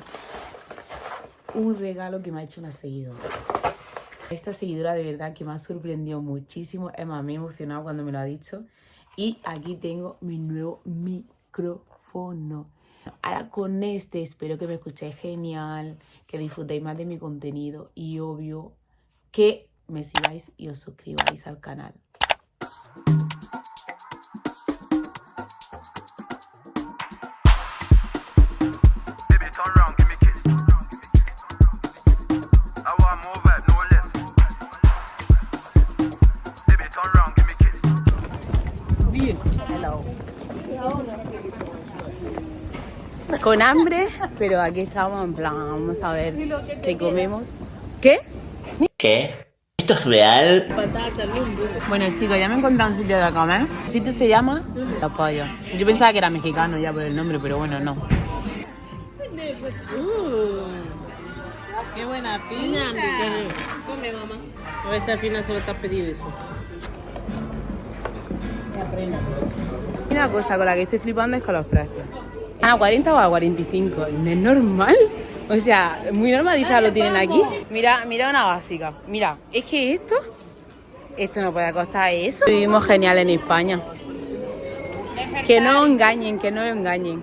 enseñar un regalo que me ha hecho una seguidora. Esta seguidora de verdad que me ha sorprendido muchísimo. Es más, me he emocionado cuando me lo ha dicho. Y aquí tengo mi nuevo micrófono. Ahora con este espero que me escuchéis genial, que disfrutéis más de mi contenido y obvio que me sigáis y os suscribáis al canal. Hello. Con hambre, pero aquí estamos en plan, vamos a ver qué comemos. ¿Qué? ¿Qué? ¿Esto es real? Bueno chicos, ya me he encontrado un sitio de comer. El sitio se llama Los Pollos. Yo pensaba que era mexicano ya por el nombre, pero bueno, no. Qué buena pinta. Come, mamá. A ver si al final solo te has pedido eso. Una cosa con la que estoy flipando es con los precios. ¿A 40 o a 45? ¿No es normal? O sea, muy normalizado lo tienen aquí. Mira una básica. Mira, es que esto no puede costar eso. Vivimos genial en España. Que no engañen, que no engañen.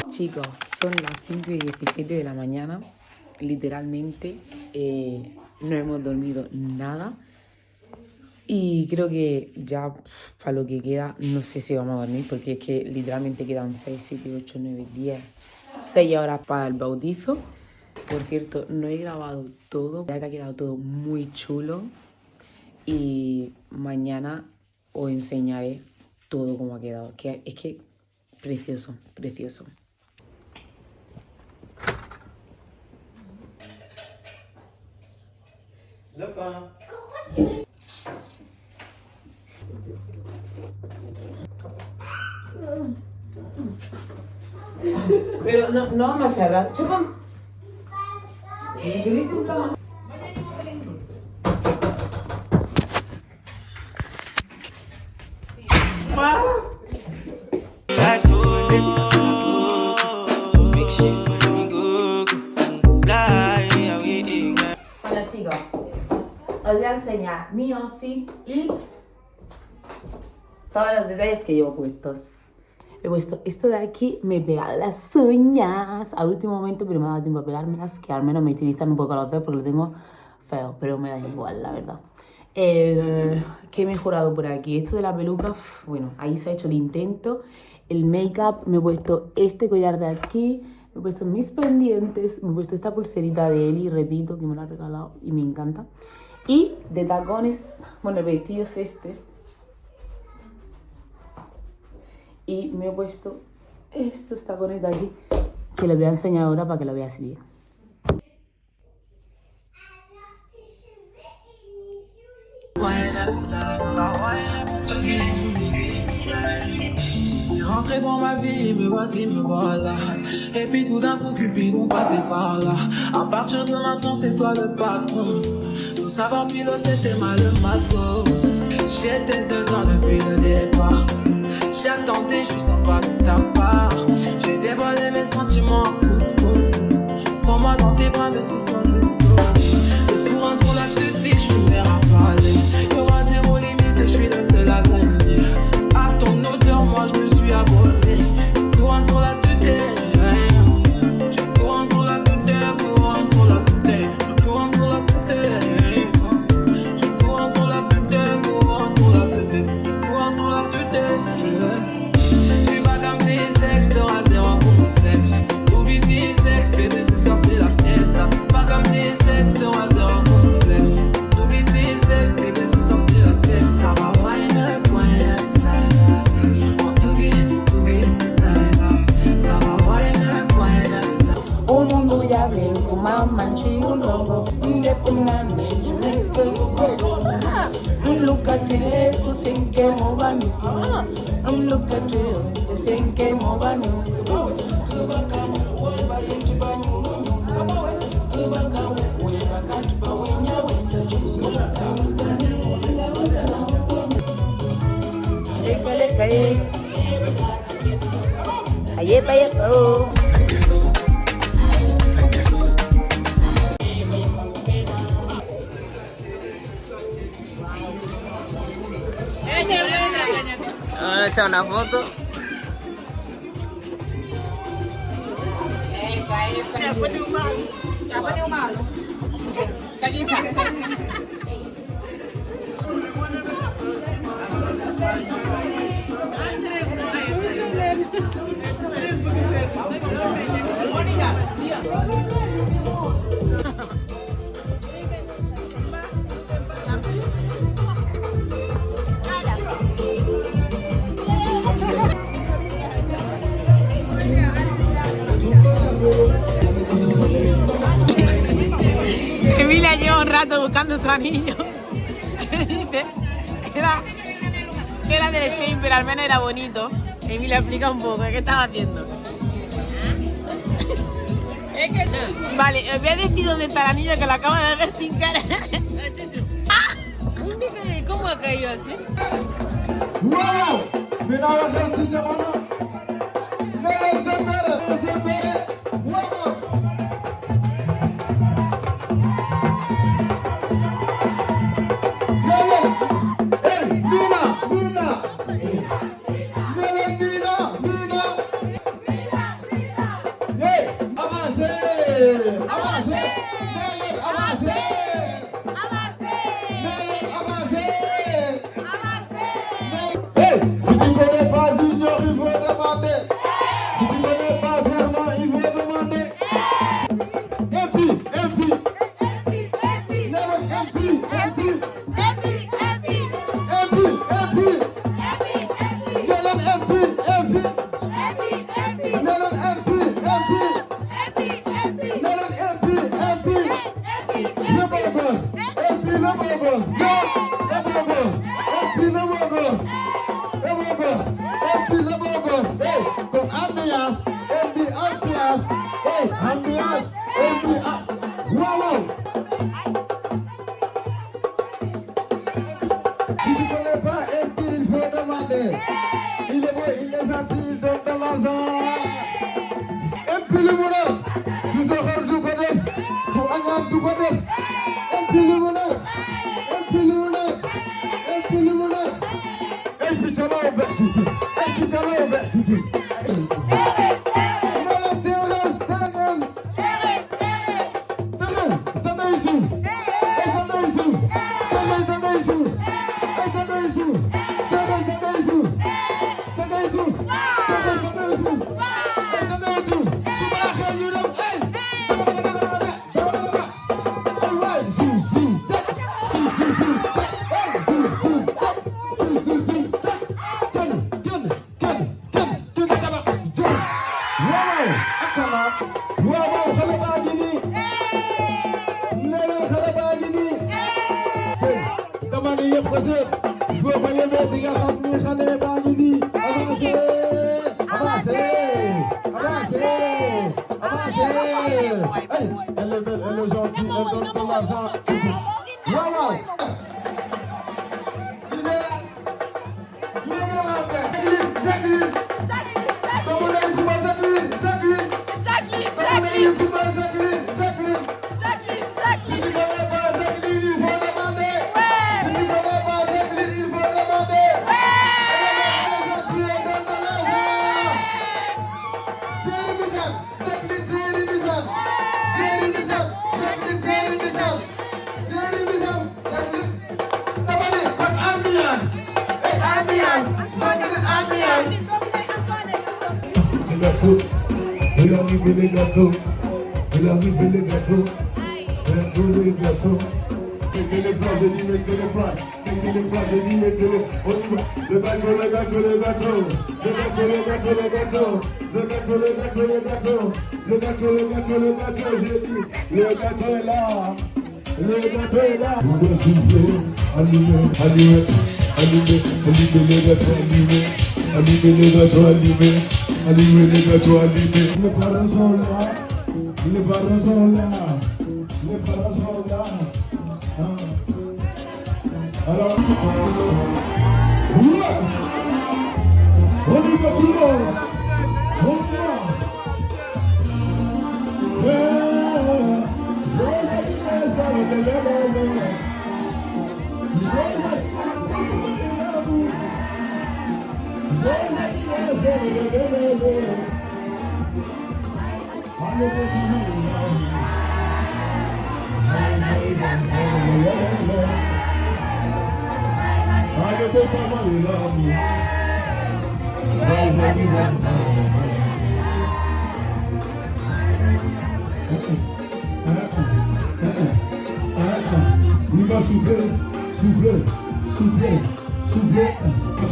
Chicos, son las 5:17 de la mañana, literalmente no hemos dormido nada y creo que ya para lo que queda no sé si vamos a dormir porque es que literalmente quedan 6, 7, 8, 9, 10, 6 horas para el bautizo. Por cierto, no he grabado todo, ya que ha quedado todo muy chulo y mañana os enseñaré todo cómo ha quedado, que es que precioso, precioso. Pero no vamos a cerrar. Chupa. Hola chicos, os voy a enseñar mi outfit y todos los detalles que llevo puestos. He puesto esto de aquí, me he pegado las uñas a último momento, pero me ha dado tiempo a pegármelas, que al menos me estilizan un poco los dedos porque lo tengo feo, pero me da igual, la verdad. ¿Qué he mejorado por aquí? Esto de la peluca, bueno, ahí se ha hecho el intento. El make-up, me he puesto este collar de aquí, me he puesto mis pendientes, me he puesto esta pulserita de Eli, repito, que me la ha regalado y me encanta. Y de tacones, bueno, el vestido es este. Y me he puesto estos tacones de aquí, que les voy a enseñar ahora para que lo veáis bien. Rentré dans ma vie, me voici, me voilà. Et puis tout d'un coup, Cupid, on passait par là. À partir de maintenant, c'est toi le patron. Tout savoir piloter, t'es mal le matos. J'étais dedans depuis le départ. J'attendais juste en bas de ta part. J'ai dévoilé mes sentiments en coup de faux. Prends-moi dans tes bras, mais c'est sans juste je cours entre la tête des choux, mais à parler. Y'aura zéro limite, je suis le seul à gagner. À ton odeur, moi je me suis abonné. Je cours sur la tête. Je cours sur la tête, cours sur la tête. Je cours sur la tête. Je cours sur la tête, cours sur la tête. Je cours sur la tête. Je suis pas comme tes ex, t'auras zéro complexe. Oublie tes ex, bébé, ce soir c'est la fiesta. Pas comme tes ex, t'auras zéro complexe. Oublie tes ex, bébé, ce soir c'est la fiesta. Ça va wind up, style. On boogie, style. Ça va wind up, style. Un mundo ya blanco, mamá, chico, loco. Independiente, you make the look at you, you sing game over me. Look at you, you sing game over me. calle. Ayer, ayer, oh. Ahora echar una foto. Emilia lleva un rato buscando su anillo. Dice, era del Shein, pero al menos era bonito. Emilia explica un poco, ¿qué estaba haciendo? Vale, os voy a decir dónde está el anillo que lo acabo de ver sin cara. ¿Cómo ha caído así? ¡Wow! Mira, va a ser sin llamada. ¡No se mere! ¡No se mere! ¡Wow! ¡Hey! ¡Mina! ¡Mina! ¡Mina! ¡Hey! ¡Avance! ¡Avance! ¡Avance! Hey, si tu connais pas Junior, il faut demander. Si tu connais pas Fernand, il faut demander. MP. Never MP. Never MP. Never MP. Wow! Si tu connais pas MP, il faut demander. Il est beau, il est gentil, il donne de l'argent. MP le bonheur, nous aurons du côté, pour Agnam du côté. MP le bonheur. MP Chalo, elle est belle, elle est gentille, elle donne de l'argent. Wow! Il arrive les gâteaux, mettez les flags, je dis mettez les flags, je dis mettez-les, on y va, le gâteau, j'ai dit, le gâteau est là, on doit souffler, allumer les gâteaux, allumer les gâteaux, les parents sont là, Alors, On y va tout le monde. On y va. Joyeux anniversaire, il va souffler, souffler, souffler, souffler,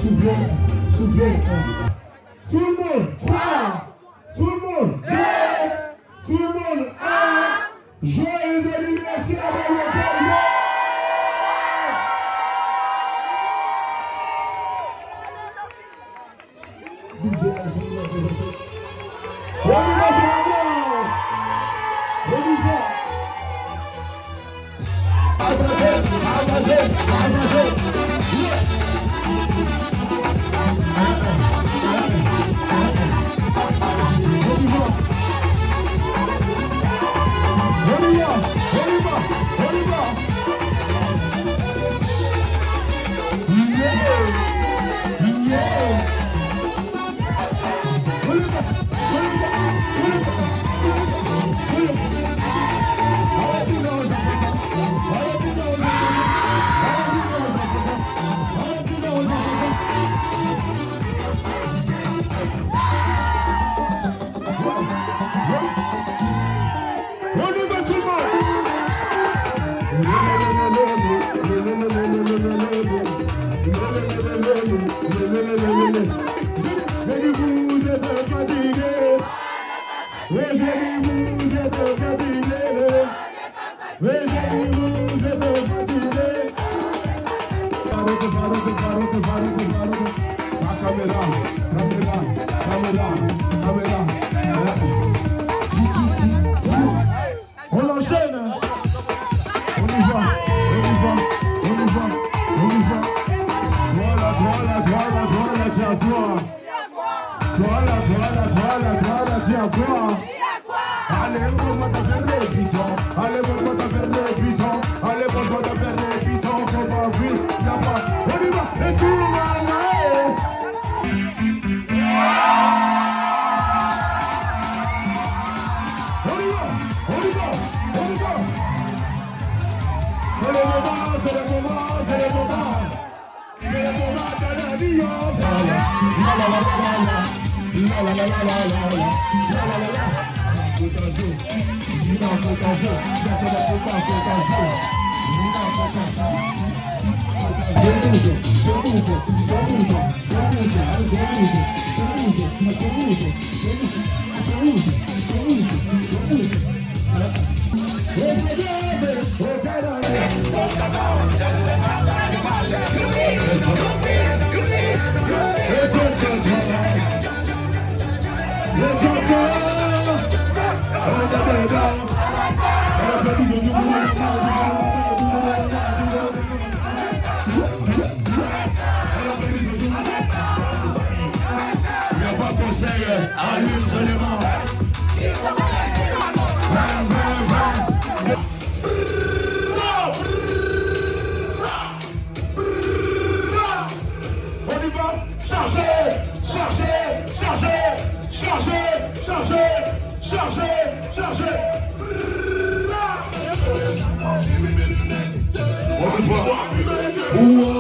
souffler, souffler. Tout le monde, 3, tout le monde, 2, tout le monde, 1. Joyeux anniversaire à mon père. On enchaîne. On y va, on y va, on y va, on y va. Voilà, tiens quoi. Voilà, tiens quoi. Allez, on va faire les pitons. Allez, on va faire les pitons. Allez, on va faire les pitons. On va vite, là-bas. On y va, et tout le monde. C'est le moment de la vie.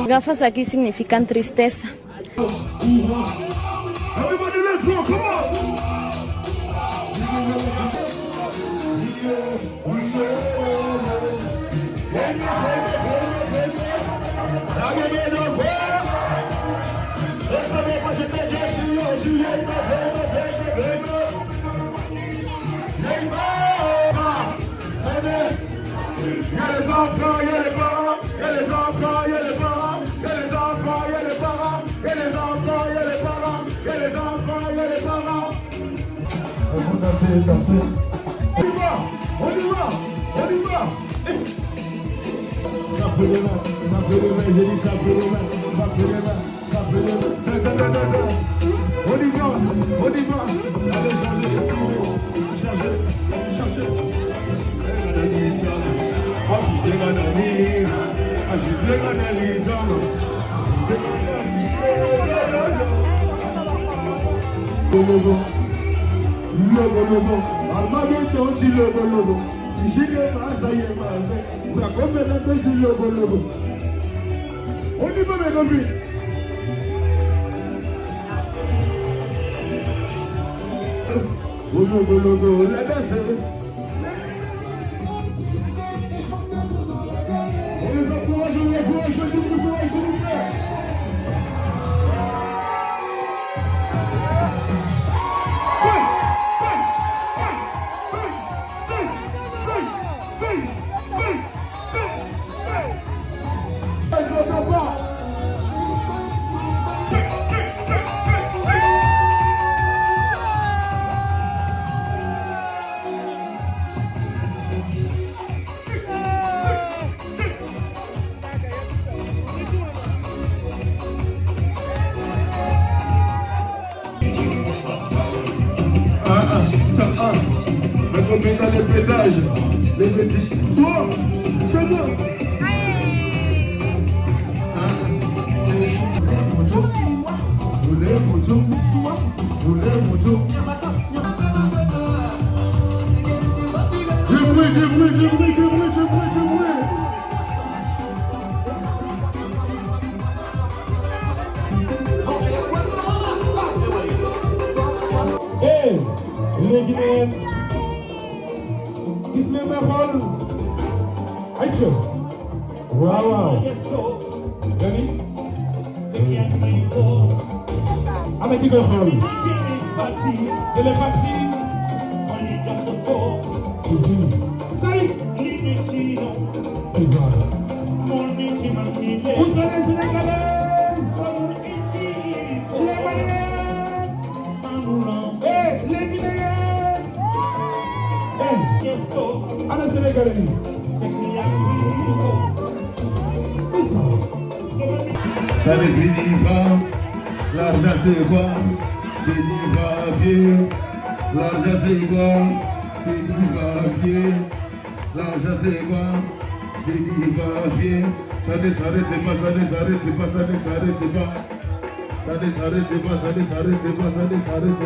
Gafas aquí significan tristeza. Everybody, let's go, come on! Il y a les enfants, il y a les parents, il y a les enfants, il y a les parents, il y a les enfants, il y a les parents, il y a les enfants, il y a les parents, il y a les enfants, il y a les parents. On va danser, danser. On y va, on y va, on y va. Tapez les mains, j'ai dit tapez les mains, tapez les mains, tapez les mains. On y va, on y va. Allez, chargez, chargez. Logo, Armado ti logo. Jige masa ye male. Pra comer na desse logo. Onde vai me comprir? Logo, la danse. On les encourage, s'il vous plaît. On met dans les pétages, les petits soirs, c'est bon. Du bruit. Hey, les Guinéens. Gis nga ma xool ayca waaw dani ana ki koy xool ele parti vous êtes sénégalais les Maliens les Guinéens ana Sénégalais yi ça ne finit pas, l'argent c'est quoi? C'est du papier. L'argent c'est quoi? C'est du papier. L'argent c'est quoi? C'est du papier. Ça ne s'arrête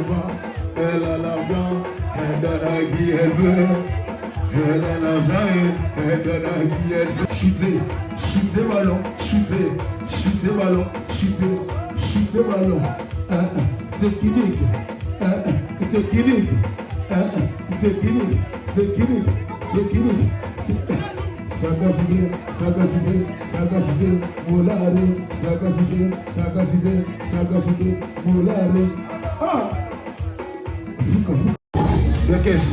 pas. Elle a l'argent, elle donne à qui elle veut. Elle a l'argent, elle donne à qui elle veut. Chuter ballon. Technique. Sagacité, volare. Sagacité, volare. Ah! La caisse.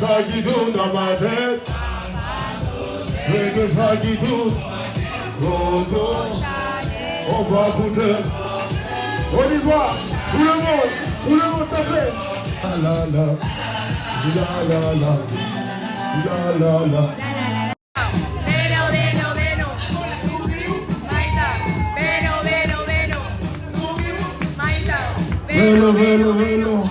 Ça qui tourne dans ma tête, que ça qui tourne, on va foutre. On y va, tout le monde ça fait. La la. Velo.